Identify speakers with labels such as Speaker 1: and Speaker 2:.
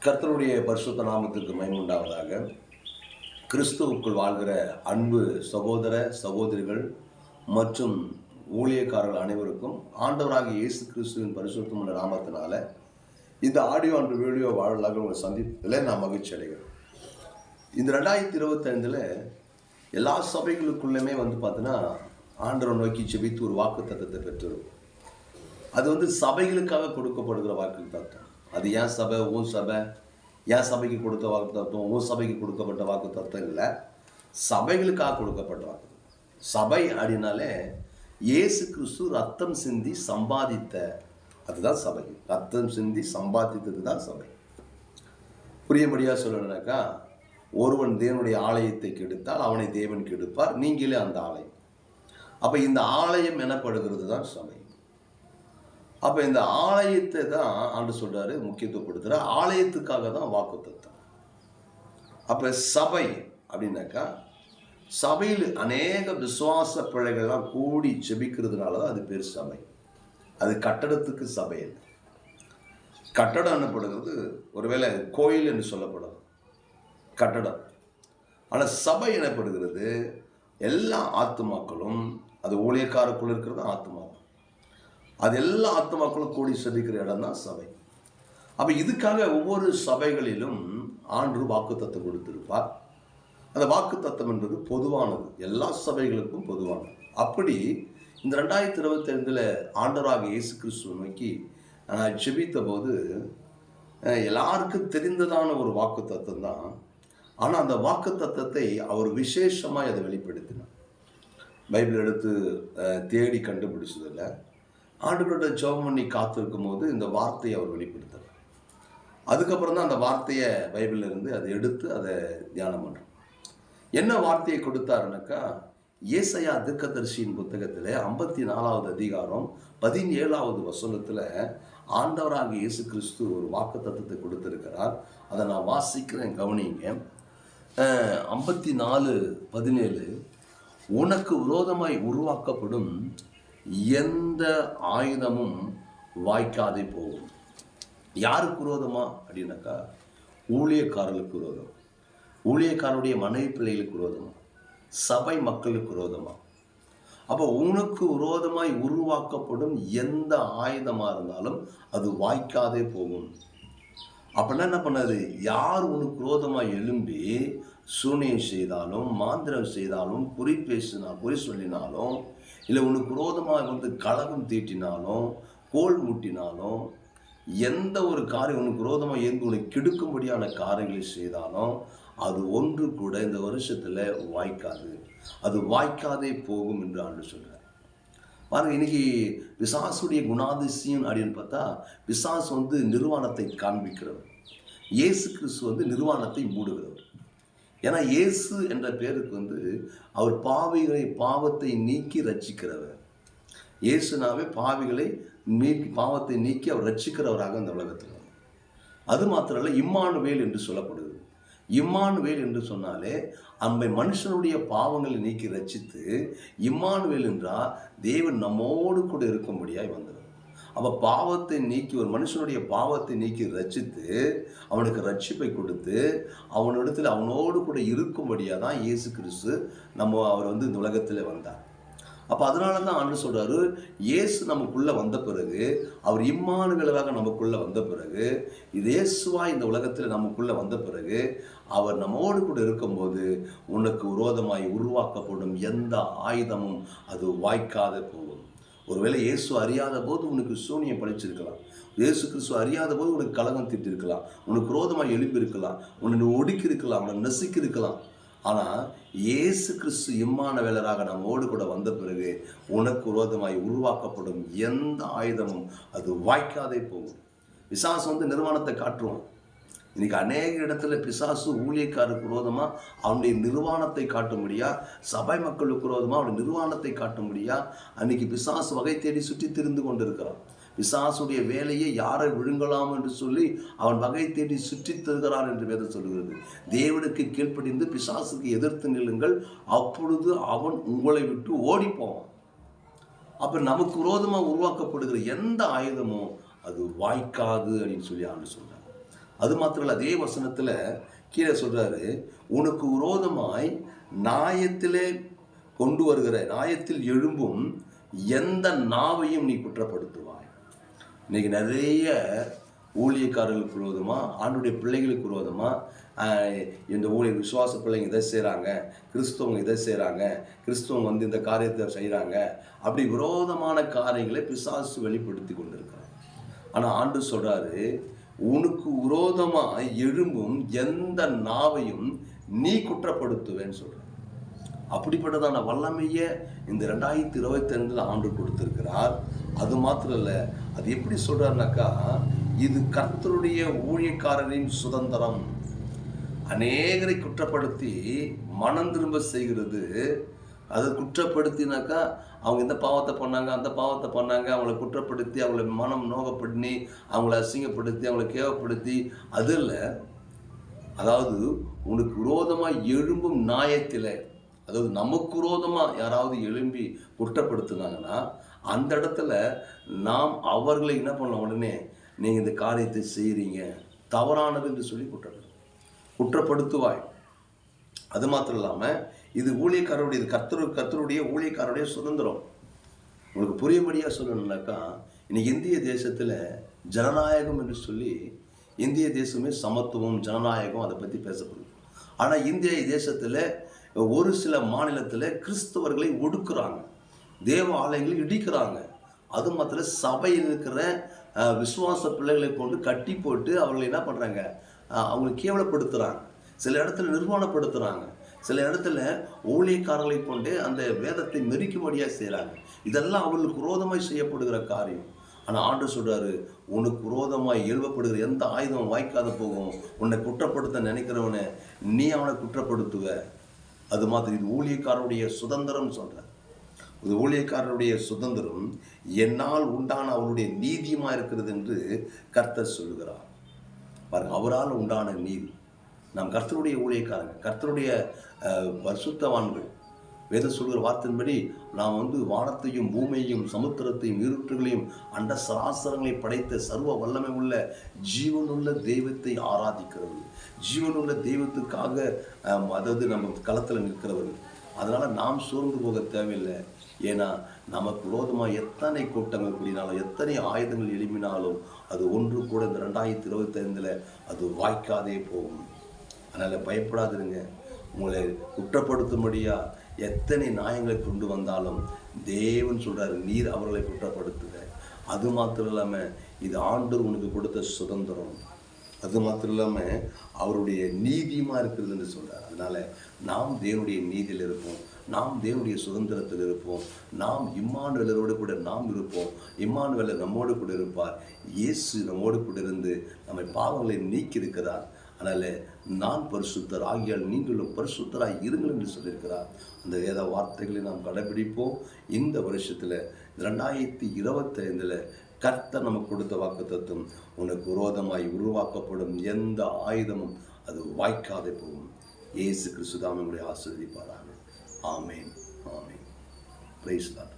Speaker 1: கர்த்தருடைய பரிசுத்த நாமத்துக்கு மகிமை உண்டாவதாக. கிறிஸ்துவுக்குள் வாழ்கிற அன்பு சகோதர சகோதரிகள் மற்றும் ஊழியக்காரர்கள் அனைவருக்கும் ஆண்டவராகிய இயேசு கிறிஸ்துவின் பரிசுத்தமுள்ள நாமத்தினால இந்த ஆடியோ அன்று வீடியோ வாழலாக உங்களை சந்திப்பதில் நான் மகிழ்ச்சி அடைகிறேன். இந்த 2025 எல்லா சபைகளுக்குள்ளுமே பார்த்தீங்கன்னா ஆண்டவரை நோக்கி செபித்து ஒரு வாக்கு தத்தத்தை பெற்றிருக்கும். அது சபைகளுக்காக கொடுக்கப்படுகிற வாக்கு தத்துவம். அது ஏன் சபை, உன் சபை, என் சபைக்கு கொடுத்த வாக்கு தத்துவம், உன் சபைக்கு கொடுக்கப்பட்ட வாக்கு தத்துவம் இல்லை, சபைகளுக்காக கொடுக்கப்பட்ட வாக்கு. சபை அப்படின்னாலே இயேசு கிறிஸ்து ரத்தம் சிந்தி சம்பாதித்த, அதுதான் சபை. ரத்தம் சிந்தி சம்பாதித்தது தான் சபை. புரியும்படியாக சொல்லணும்னாக்கா, ஒருவன் தேவனுடைய ஆலயத்தை கெடுத்தால் அவனை தேவன் கெடுப்பார், நீங்களே அந்த ஆலயம். அப்போ இந்த ஆலயம் எனப்படுகிறது தான் சபை. அப்போ இந்த ஆலயத்தை தான் ஆண்டு சொல்றாரு, முக்கியத்துவப்படுத்துகிற ஆலயத்துக்காக தான் வாக்குத்தத்தம். அப்போ சபை அப்படின்னாக்கா, சபையில் அநேக விசுவாச பிள்ளைகள்லாம் கூடி செபிக்கிறதுனால தான் அது பேர் சபை. அது கட்டடத்துக்கு சபை இல்லை. கட்டடம் என்னப்படுகிறது ஒருவேளை கோயில் என்று சொல்லப்படும் கட்டடம். ஆனால் சபை எனப்படுகிறது எல்லா ஆத்துமாக்களும், அது ஊழியக்காரக்குள் இருக்கிறது ஆத்துமா, அது எல்லா ஆத்துமாக்களும் கூடி செபிக்கிற இடம் தான் சபை. அப்போ இதுக்காக ஒவ்வொரு சபைகளிலும் ஆண்டு வாக்குத்தத்தம் கொடுத்திருப்பார். அந்த வாக்குத்தத்தம் என்பது பொதுவானது, எல்லா சபைகளுக்கும் பொதுவானது. அப்படி இந்த 2025 ஆண்டவராகிய இயேசு கிறிஸ்துவை நோக்கி நான் ஜெபித்த போது எல்லாருக்கும் தெரிந்ததான ஒரு வாக்குத்தத்தம் தான். ஆனால் அந்த வாக்குத்தத்தத்தை அவர் விசேஷமாக அதை வெளிப்படுத்தினார். பைபிள் எடுத்து தேடி கண்டுபிடிச்சதில்லை. ஆண்டவரோட ஜெபம் பண்ணி காத்திருக்கும் போது இந்த வார்த்தையை அவர் வெளிப்படுத்துறார். அதுக்கப்புறம் தான் அந்த வார்த்தையை பைபிள்ல இருந்து அதை எடுத்து அதை தியானம் பண்ணுறோம். என்ன வார்த்தையை கொடுத்தாருனாக்கா, ஏசாயா தீர்க்கதரிசியின் புத்தகத்தில் 54வது அதிகாரம் 17வது வசனத்தில் ஆண்டவராகிய இயேசு கிறிஸ்து ஒரு வாக்கு தத்தத்தை கொடுத்திருக்கிறார். அதை நான் வாசிக்கிறேன், கவனிங்க. 54:17, உனக்கு விரோதமாய் உருவாக்கப்படும் எந்த ஆயுதமும் வாய்க்காதே போகும். யாருக்கு விரோதமா அப்படின்னாக்கா, ஊழியக்காரர்களுக்கு விரோதம், ஊழியக்காரருடைய மனைவி பிள்ளைகளுக்கு விரோதமா, சபை மக்களுக்கு விரோதமா. அப்போ உனக்கு விரோதமாய் உருவாக்கப்படும் எந்த ஆயுதமாக இருந்தாலும் அது வாய்க்காதே போகும். அப்படின்னா என்ன பண்ணாது, யார் உனக்கு விரோதமாக எழும்பி சூனியம் செய்தாலும், மாந்திரம் செய்தாலும், குறி சொல்லினாலும், இல்லை உனக்கு விரோதமாக கலகம் தீட்டினாலும், கோல் மூட்டினாலும், எந்த ஒரு காரியம் உனக்கு விரோதமாக இருந்து உனக்கு கெடுக்கும்படியான காரியங்களை செய்தாலும் அது ஒன்று கூட இந்த வருஷத்தில் வாய்க்காது, அது வாய்க்காதே போகும் என்று ஆண்டு சொல்கிறார். பாருங்க, இன்னைக்கு பிசாசுடைய குணாதிசயம் அப்படின்னு பார்த்தா, பிசாசு நிர்வாணத்தை காண்பிக்கிறவர், இயேசு கிறிஸ்து நிர்வாணத்தை மூடுகிறவர். ஏன்னா இயேசு என்ற பேருக்கு அவர் பாவத்தை நீக்கி ரட்சிக்கிறவர். இயேசுனாவே பாவத்தை நீக்கி அவர் ரட்சிக்கிறவராக இந்த உலகத்தில். அது மாத்திரமல்ல, இம்மானுவேல் என்று சொல்லப்படுது. இம்மானுவேல் என்று சொன்னாலே அந்த மனுஷனுடைய பாவங்களை நீக்கி ரட்சித்து, இம்மானுவேல் என்றால் தேவன் நம்மோடு கூட இருக்கும்படியாய் வந்தவர். அப்போ பாவத்தை நீக்கி, ஒரு மனுஷனுடைய பாவத்தை நீக்கி ரட்சித்து அவனுக்கு ரட்சிப்பை கொடுத்து அவனிடத்தில் அவனோடு கூட இருக்கும்படியாக தான் இயேசு கிறிஸ்து அவர் இந்த உலகத்தில் வந்தார். அப்போ அதனால தான் ஆண்டு சொல்கிறாரு, இயேசு நமக்குள்ளே வந்த பிறகு, அவர் இம்மானுவேலாக நமக்குள்ளே வந்த பிறகு, இது இயேசுவா இந்த உலகத்தில் நமக்குள்ளே வந்த பிறகு, அவர் நம்மோடு கூட இருக்கும்போது உனக்கு விரோதமாய் உருவாக்கப்படும் எந்த ஆயுதமும் அது வாய்க்காத போகும். ஒருவேளை இயேசு அறியாத போது உனக்கு சூனியம் பழிச்சிருக்கலாம், இயேசு கிறிஸ்து அறியாத போது உனக்கு கலகம் திட்டிருக்கலாம், உனக்கு விரோதமாக எழுப்பி இருக்கலாம், உன்னை ஒடுக்கி இருக்கலாம், உன்னை நசுக்கி இருக்கலாம். ஆனால் இயேசு கிறிஸ்து இம்மானுவேலராக நம்மோடு கூட வந்த பிறகு உனக்கு விரோதமாய் உருவாக்கப்படும் எந்த ஆயுதமும் அது வாய்க்காதே போகும். பிசாசு நிர்வாணத்தை காட்டுவான். இன்னைக்கு அநேக இடத்துல பிசாசு ஊழியக்காரருக்கு விரோதமாக அவனுடைய நிர்வாணத்தை காட்டும்படியா, சபை மக்களுக்கு விரோதமாக அவனுடைய நிர்வாணத்தை காட்டும்படியா அன்னைக்கு பிசாசு வகை தேடி சுற்றி திரிந்து கொண்டிருக்கிறான். பிசாசுடைய வேலையை யாரை விழுங்கலாம் என்று சொல்லி அவன் வகை தேடி சுற்றி தருகிறான் என்று வேதம் சொல்லுகிறது. தேவனுக்கு கீழ்ப்படிந்து பிசாசுக்கு எதிர்த்து நில்லுங்கள், அப்பொழுது அவன் உங்களை விட்டு ஓடி போவான். அப்போ நமக்கு விரோதமாக உருவாக்கப்படுகிற எந்த ஆயுதமோ அது வாய்க்காது அப்படின்னு சொல்லி ஆண்டு சொல்றாங்க. அது மாத்திரம் இல்லை, அதே வசனத்தில் கீழே சொல்றாரு, உனக்கு விரோதமாய் நியாயத்திலே கொண்டு வருகிற நியாயத்தில் எழும்பும் எந்த நாவையும் நீ குற்றப்படுத்துவாய். இன்னைக்கு நிறைய ஊழியக்காரர்களுக்கு விரோதமா, ஆண்டுடைய பிள்ளைகளுக்கு விரோதமா, இந்த விசுவாச பிள்ளைங்க இதை செய்கிறாங்க, கிறிஸ்தவங்க இதை செய்கிறாங்க, கிறிஸ்தவங்க வந்து இந்த காரியத்தை செய்கிறாங்க, அப்படி விரோதமான காரியங்களை பிசாசு வெளிப்படுத்தி கொண்டிருக்கிறாங்க. ஆனால் ஆண்டு சொல்றாரு, உனக்கு விரோதமாக எழும்பும் எந்த நாவையும் நீ குற்றப்படுத்துவேன்னு சொல்ற. அப்படிப்பட்டதான வல்லமையை இந்த 2022 ஆண்டு கொடுத்திருக்கிறார். அது மாத்திரம் இல்லை, அது எப்படி சொல்றாருனாக்கா, இது கர்த்தருடைய ஊழியக்காரரின் சுதந்திரம். அநேகரை குற்றப்படுத்தி மனம் திரும்ப செய்கிறது. அதை குற்றப்படுத்தினாக்கா, அவங்க இந்த பாவத்தை பண்ணாங்க, அந்த பாவத்தை பண்ணாங்க, அவங்கள குற்றப்படுத்தி, அவங்கள மனம் நோகப்படுத்தி, அவங்கள அசிங்கப்படுத்தி, அவங்கள கேவப்படுத்தி, அது இல்லை. அதாவது உனக்கு விரோதமாக எழும்பும் நியாயத்தில், அதாவது நமக்கு விரோதமாக யாராவது எழும்பி குற்றப்படுத்தினாங்கன்னா, அந்த இடத்துல நாம் அவர்களை என்ன பண்ணலாம், உடனே நீங்கள் இந்த காரியத்தை செய்கிறீங்க, தவறானது என்று சொல்லி குற்றப்படுத்துவாய். அது மாத்திரம் இல்லாமல், இது ஊழியக்காரருடைய, இது கர்த்தருடைய ஊழியக்காரருடைய சுதந்திரம். உங்களுக்கு புரியும்படியாக சொல்லணும்னாக்கா, இன்னைக்கு இந்திய தேசத்தில் ஜனநாயகம் என்று சொல்லி, இந்திய தேசமே சமத்துவம், ஜனநாயகம், அதை பற்றி பேசப்படுது. ஆனால் இந்திய தேசத்தில் ஒரு சில மாநிலத்தில் கிறிஸ்தவர்களை ஒடுக்குறாங்க, தேவ ஆலயங்களை இடிக்கிறாங்க. அது மாத்திரம் சபையில் இருக்கிற விசுவாச பிள்ளைகளை கொண்டு கட்டி போட்டு அவர்களை என்ன பண்ணுறாங்க, அவங்களை கேவலப்படுத்துகிறாங்க. சில இடத்துல நிர்வாணப்படுத்துகிறாங்க, சில இடத்துல ஊழியக்காரர்களை கொண்டு அந்த வேதத்தை மெரிக்கும்படியாக செய்கிறாங்க. இதெல்லாம் அவர்களுக்கு விரோதமாய் செய்யப்படுகிற காரியம். ஆனால் ஆண்டு சொல்கிறாரு, உனக்கு விரோதமாய் எழுவப்படுகிற எந்த ஆயுதம் வாய்க்காத போகும். உன்னை குற்றப்படுத்த நினைக்கிறவனை நீ அவனை குற்றப்படுத்துவ. அது மாதிரி இது ஊழியக்காரருடைய சுதந்திரம் சொல்கிறார். இது ஊழியக்காரருடைய சுதந்திரம் என்னால் உண்டான அவருடைய நீதியமாக இருக்கிறது என்று கர்த்தர் சொல்லுகிறார். பாருங்க, அவரால் உண்டான நீதி. நாம் கர்த்தருடைய ஊழியக்காரங்க, கர்த்தருடைய பரிசுத்தவான்கள். வேதம் சொல்கிற வார்த்தையின்படி நாம் வந்து வானத்தையும் பூமியையும் சமுத்திரத்தையும் இருட்டுகளையும் அண்ட சராசரங்களை படைத்த சர்வ வல்லமை உள்ள ஜீவனுள்ள தெய்வத்தை ஆராதிக்கிறவர்கள், ஜீவனுள்ள தெய்வத்துக்காக அதாவது நம்ம களத்தில் நிற்கிறவர்கள். அதனால் நாம் சோர்ந்து போக தேவையில்லை. ஏன்னா நமக்கு விரோதமாக எத்தனை கூட்டங்கள் கூடினாலும், எத்தனை ஆயுதங்கள் எழுப்பினாலும், அது ஒன்று கூட இந்த 2025 அது வாய்க்காதே போகும். அதனால் பயப்படாதுங்க. உங்களை குற்றப்படுத்தும்படியா எத்தனை நியாயங்களை கொண்டு வந்தாலும் தேவன் சொல்கிறார், நீர் அவர்களை குற்றப்படுத்துக. அது மாத்திரம் இல்லாமல் இது ஆண்டவர் உனக்கு கொடுத்த சுதந்திரம். அது மாத்திரம் இல்லாமல் அவருடைய நீதியமாக இருக்கிறது என்று சொல்கிறார். அதனால் நாம் தேவனுடைய நீதியில் இருப்போம், நாம் தேவனுடைய சுதந்திரத்தில் இருப்போம், நாம் இம்மானுவேலரோடு கூட நாம் இருப்போம். இம்மானுவேலர் நம்மோடு கூட இருப்பார். இயேசு நம்மோடு கூட இருந்து நம்மை பாவங்களை நீக்கி இருக்கிறார். அதனால் நான் பரிசுத்தர் ஆகியால் நீங்களும் பரிசுத்தராய் இருங்கள் என்று சொல்லியிருக்கிறார். அந்த வேத வார்த்தைகளை நாம் கடைபிடிப்போம். இந்த வருஷத்தில் 2025 கர்த்தர் நமக்கு கொடுத்த வாக்குத்தத்தம், உனக்கு விரோதமாய் உருவாக்கப்படும் எந்த ஆயுதமும் அது வாய்க்காதே போகும். இயேசு கிறிஸ்து தாமே உங்களை ஆசீர்வதிப்பாராக. ஆமென், ஆமென். Praise the Lord.